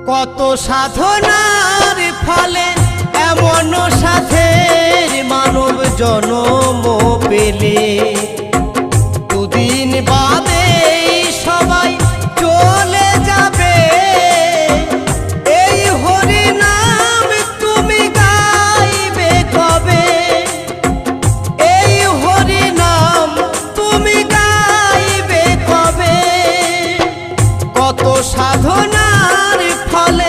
কত সাধনার ফলে এমন সাথের মানব জন্ম পেলে, দুদিন বাদে সবাই চলে যাবে। এই হরি নাম তুমি গাইবে কবে? এই হরি নাম তুমি গাইবে কবে? কত সাধনার ফলে